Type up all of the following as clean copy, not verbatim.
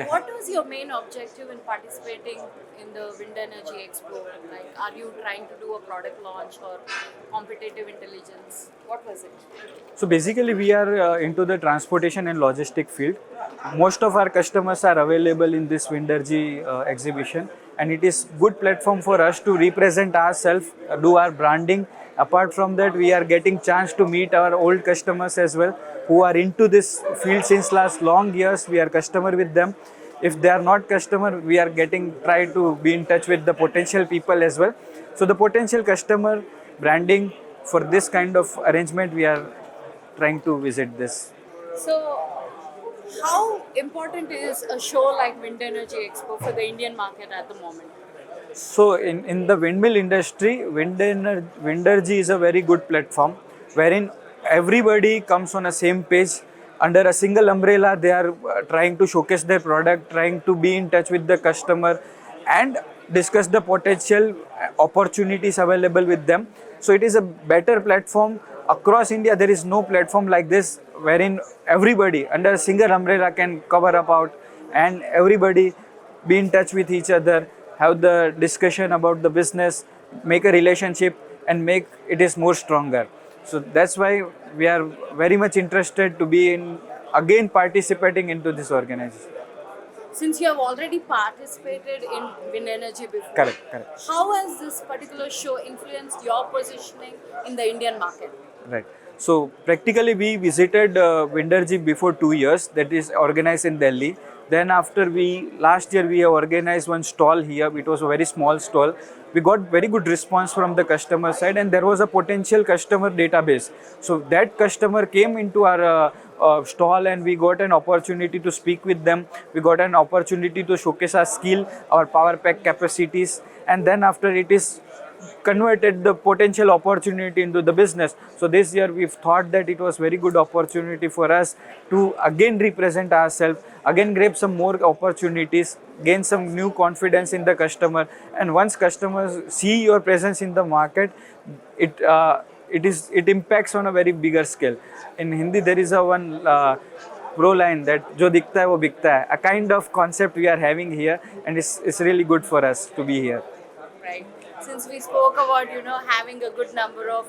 What was your main objective in participating in the Wind Energy Expo? Like, are you trying to do a product launch or competitive intelligence? What was it? So basically, we are into the transportation and logistic field. Most of our customers are available in this Windergy exhibition, and it is good platform for us to represent ourselves, do our branding. Apart from that, we are getting chance to meet our old customers as well, who are into this field since last long years. We are customer with them. If they are not customer, we are getting try to be in touch with the potential people as well. So the potential customer branding for this kind of arrangement, we are trying to visit this. So, how important is a show like Wind Energy Expo for the Indian market at the moment? So in the windmill industry, Windergy is a very good platform wherein everybody comes on a same page under a single umbrella. They are trying to showcase their product, trying to be in touch with the customer and discuss the potential opportunities available with them. So it is a better platform across India. There is no platform like this wherein everybody under a single umbrella can cover up out and everybody be in touch with each other, have the discussion about the business, make a relationship and make it is more stronger. So that's why we are very much interested to be in again participating into this organization. Since you have already participated in Wind Energy before, Correct, correct. how has this particular show influenced your positioning in the Indian market? Right. So practically we visited Windergy before 2 years, that is organized in Delhi. Then after last year we have organized one stall here. It was a very small stall. We got very good response from the customer side and there was a potential customer database. So that customer came into our stall and we got an opportunity to speak with them. We got an opportunity to showcase our skill, our power pack capacities, and then after it is converted the potential opportunity into the business. So this year we've thought that it was very good opportunity for us to again represent ourselves, again grab some more opportunities, gain some new confidence in the customer. And once customers see your presence in the market, it impacts on a very bigger scale. In Hindi there is a one pro line that jo dikhta hai wo bikta hai, a kind of concept we are having here, and it's really good for us to be here. Right. Since we spoke about having a good number of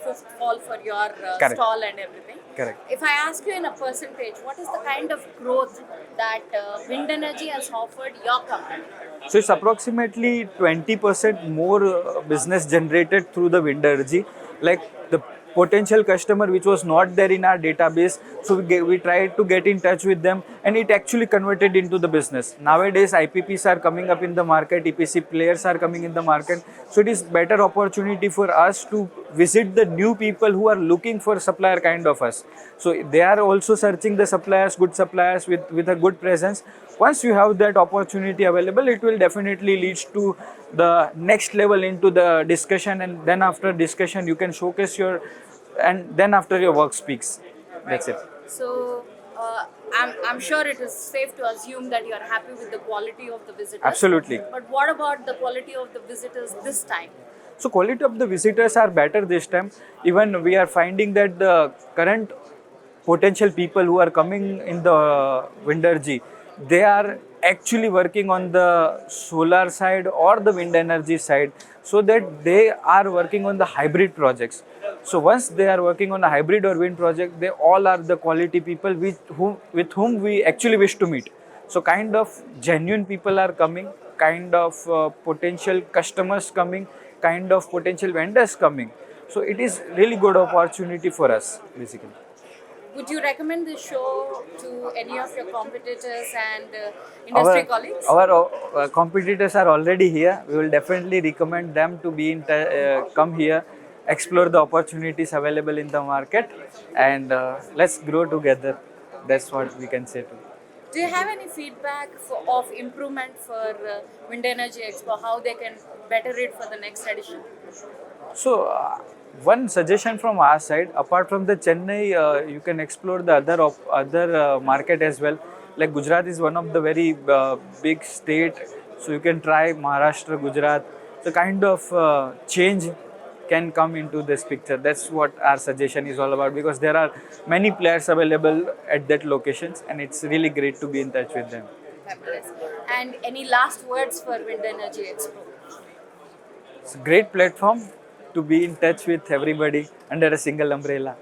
footfall for your Correct. stall and everything. Correct. If I ask you in a percentage, what is the kind of growth that Wind Energy has offered your company? So it's approximately 20% more business generated through the wind energy. Like the potential customer which was not there in our database, so we tried to get in touch with them and it actually converted into the business. Nowadays IPPs are coming up in the market, EPC players are coming in the market, so it is better opportunity for us to visit the new people who are looking for supplier kind of us. So they are also searching the suppliers, good suppliers with a good presence. Once you have that opportunity available, it will definitely lead to the next level into the discussion, and then after discussion you can showcase your, and then after your work speaks. That's it. So I'm sure it is safe to assume that you are happy with the quality of the visitors. Absolutely. But what about the quality of the visitors this time? So quality of the visitors are better this time. Even we are finding that the current potential people who are coming in the Windergy, they are actually working on the solar side or the wind energy side, so that they are working on the hybrid projects. So once they are working on a hybrid or wind project, they all are the quality people with whom we actually wish to meet. So kind of genuine people are coming, kind of potential customers coming, kind of potential vendors coming. So it is really good opportunity for us basically. Would you recommend this show to any of your competitors and industry colleagues? Our competitors are already here. We will definitely recommend them to be come here, explore the opportunities available in the market, and let's grow together. That's what we can say to. Do you have any feedback of improvement for Wind Energy Expo? How they can better it for the next edition? So, one suggestion from our side, apart from the Chennai, you can explore the other market as well. Like Gujarat is one of the very big state, so you can try Maharashtra, Gujarat. So kind of change can come into this picture. That's what our suggestion is all about, because there are many players available at that locations, and it's really great to be in touch with them. Fabulous. And any last words for Wind Energy Expo? It's a great platform to be in touch with everybody under a single umbrella.